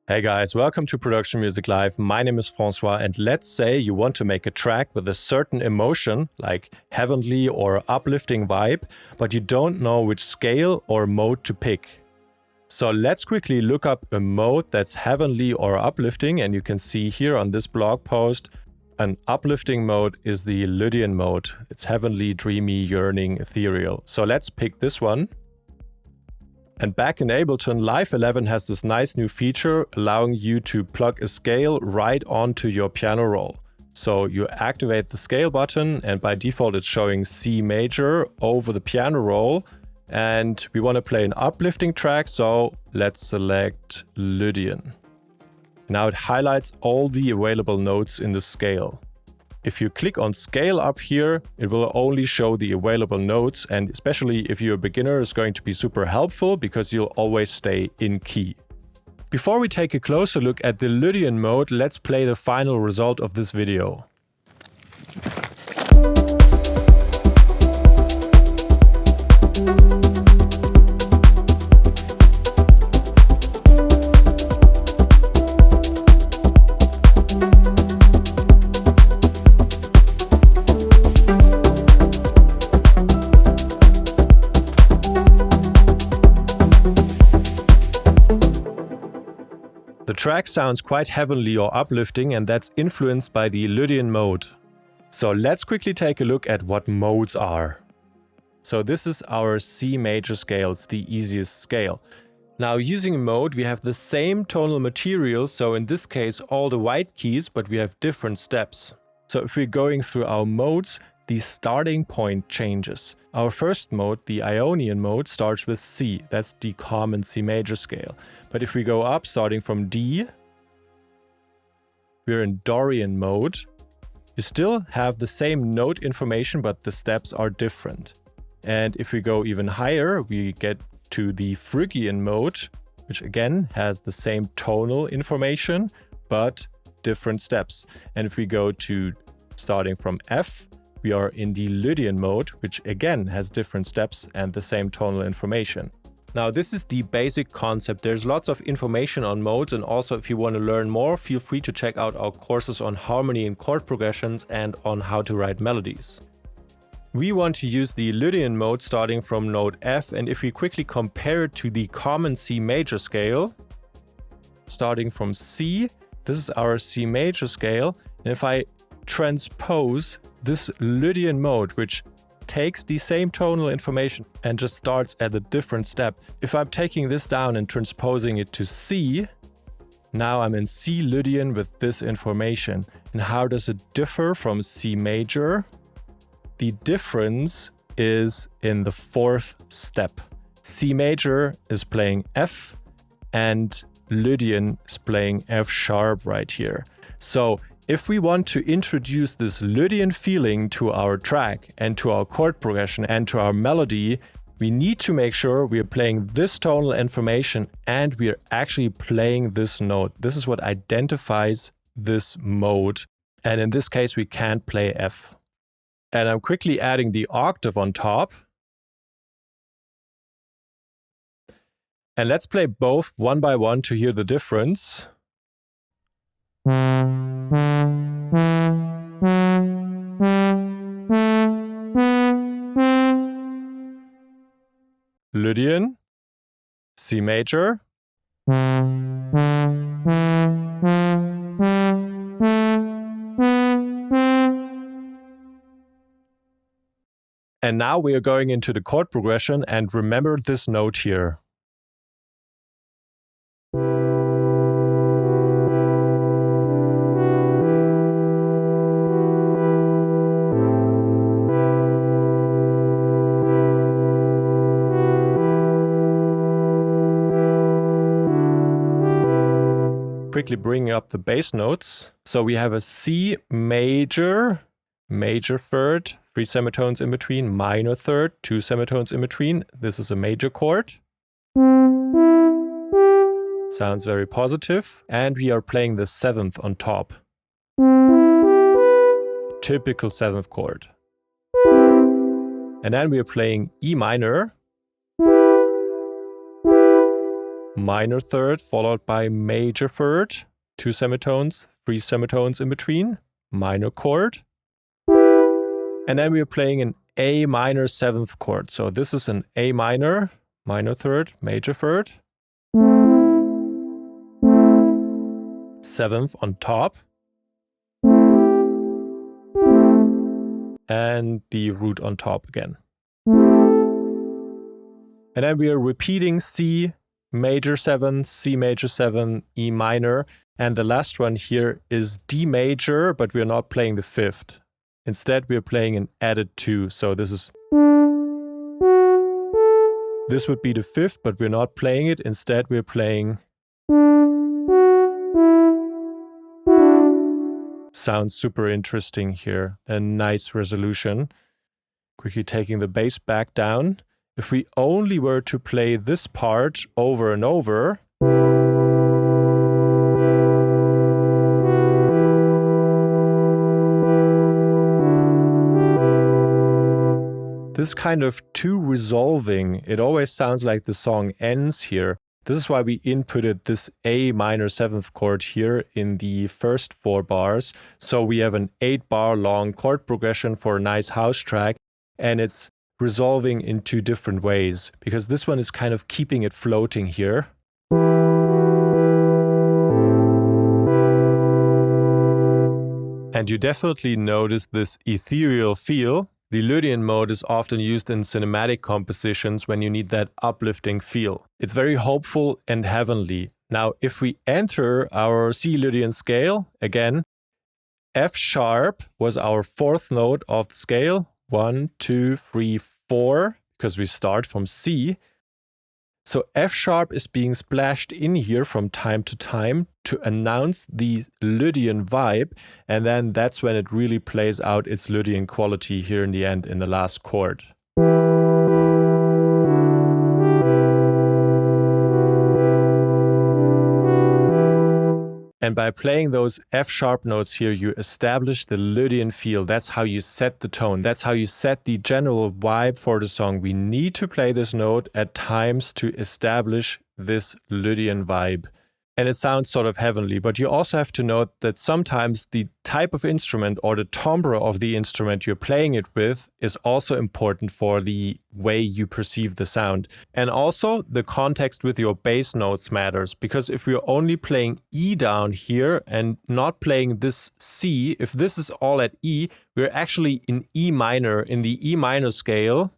Hey guys, welcome to Production Music Live. My name is Francois, and let's say you want to make a track with a certain emotion, like heavenly or uplifting vibe, but you don't know which scale or mode to pick. So let's quickly look up a mode that's heavenly or uplifting, and you can see here on this blog post, an uplifting mode is the Lydian mode. It's heavenly, dreamy, yearning, ethereal. So let's pick this one. And back in Ableton, Live 11 has this nice new feature allowing you to plug a scale right onto your piano roll. So you activate the scale button, and by default it's showing C major over the piano roll. And we want to play an uplifting track, so let's select Lydian. Now it highlights all the available notes in the scale. If you click on scale up here, it will only show the available notes, and especially if you're a beginner, it's going to be super helpful because you'll always stay in key. Before we take a closer look at the Lydian mode, let's play the final result of this video. The track sounds quite heavenly or uplifting, and that's influenced by the Lydian mode. So let's quickly take a look at what modes are. So this is our C major scale, it's the easiest scale. Now using mode, we have the same tonal material, so in this case all the white keys, but we have different steps. So if we're going through our modes, the starting point changes. Our first mode, the Ionian mode, starts with C. That's the common C major scale. But if we go up, starting from D, we're in Dorian mode. You still have the same note information, but the steps are different. And if we go even higher, we get to the Phrygian mode, which again has the same tonal information, but different steps. And if we go to starting from F, we are in the Lydian mode, which again has different steps and the same tonal information. Now this is the basic concept. There's lots of information on modes, and also if you want to learn more, feel free to check out our courses on harmony and chord progressions and on how to write melodies. We want to use the Lydian mode starting from note F, and if we quickly compare it to the common C major scale, starting from C, this is our C major scale, and if I transpose this Lydian mode, which takes the same tonal information and just starts at a different step. If I'm taking this down and transposing it to C, now I'm in C Lydian with this information. And how does it differ from C major? The difference is in the fourth step. C major is playing F and Lydian is playing F sharp right here. So if we want to introduce this Lydian feeling to our track and to our chord progression and to our melody, we need to make sure we are playing this tonal information and we are actually playing this note. This is what identifies this mode. And in this case, we can't play F. And I'm quickly adding the octave on top. And let's play both one by one to hear the difference. Lydian, C major, and now we are going into the chord progression, and remember this note here. Quickly bringing up the bass notes. So we have a C major, major third, 3 semitones in between, minor third, 2 semitones in between. This is a major chord. Sounds very positive. And we are playing the 7th on top. Typical 7th chord. And then we are playing E minor. minor third followed by major third, 2 semitones, 3 semitones in between, minor chord. And then we're playing an A minor 7th chord. So this is an A minor, minor third, major third. 7th on top. And the root on top again. And then we are repeating C major 7, C major 7, E minor. And the last one here is D major, but we're not playing the 5th. Instead, we're playing an added 2. So this would be the 5th, but we're not playing it. Instead, we're playing. Sounds super interesting here. A nice resolution. Quickly taking the bass back down. If we only were to play this part over and over, this is kind of too resolving. It always sounds like the song ends here. This is why we inputted this A minor 7th chord here in the first 4 bars. So we have an 8-bar long chord progression for a nice house track, and it's resolving in 2 different ways, because this one is kind of keeping it floating here. And you definitely notice this ethereal feel. The Lydian mode is often used in cinematic compositions when you need that uplifting feel. It's very hopeful and heavenly. Now, if we enter our C Lydian scale, again, F sharp was our 4th note of the scale. 1, 2, 3, 4, because we start from C. So F sharp is being splashed in here from time to time to announce the Lydian vibe, and then that's when it really plays out its Lydian quality here in the end in the last chord. And by playing those F sharp notes here, you establish the Lydian feel. That's how you set the tone. That's how you set the general vibe for the song. We need to play this note at times to establish this Lydian vibe. And it sounds sort of heavenly, but you also have to note that sometimes the type of instrument or the timbre of the instrument you're playing it with is also important for the way you perceive the sound. And also the context with your bass notes matters, because if we're only playing E down here and not playing this C, if this is all at E, we're actually in E minor, in the E minor scale.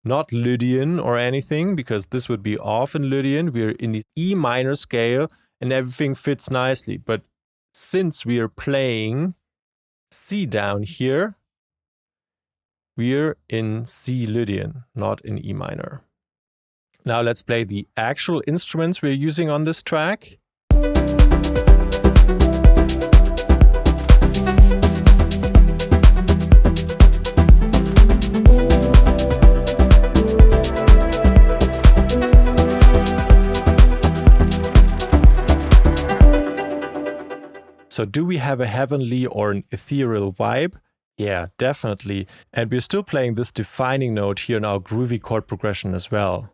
Not Lydian or anything, because this would be off in Lydian. We're in the E minor scale and everything fits nicely. But since we are playing C down here, we're in C Lydian, not in E minor. Now let's play the actual instruments we're using on this track. So do we have a heavenly or an ethereal vibe? Yeah, definitely. And we're still playing this defining note here in our groovy chord progression as well.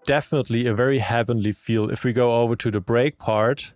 Definitely a very heavenly feel. If we go over to the break part,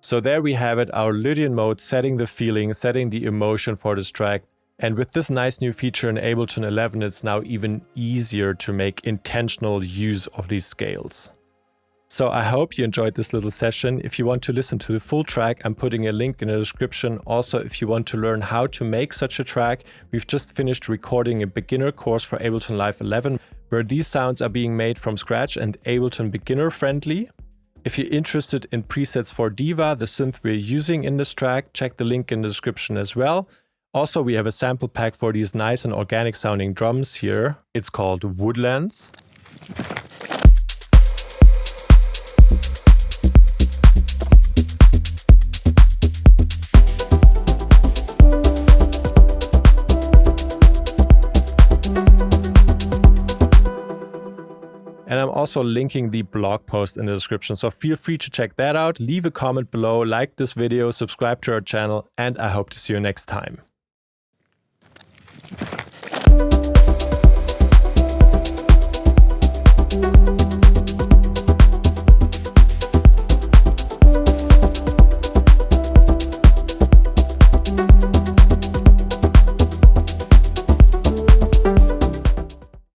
so there we have it, our Lydian mode setting the feeling, setting the emotion for this track. And with this nice new feature in Ableton 11, it's now even easier to make intentional use of these scales. So I hope you enjoyed this little session. If you want to listen to the full track, I'm putting a link in the description. Also, if you want to learn how to make such a track, we've just finished recording a beginner course for Ableton Live 11, where these sounds are being made from scratch and Ableton beginner friendly. If you're interested in presets for Diva, the synth we're using in this track, check the link in the description as well. Also, we have a sample pack for these nice and organic sounding drums here. It's called Woodlands. And I'm also linking the blog post in the description, so feel free to check that out. Leave a comment below, like this video, subscribe to our channel, and I hope to see you next time.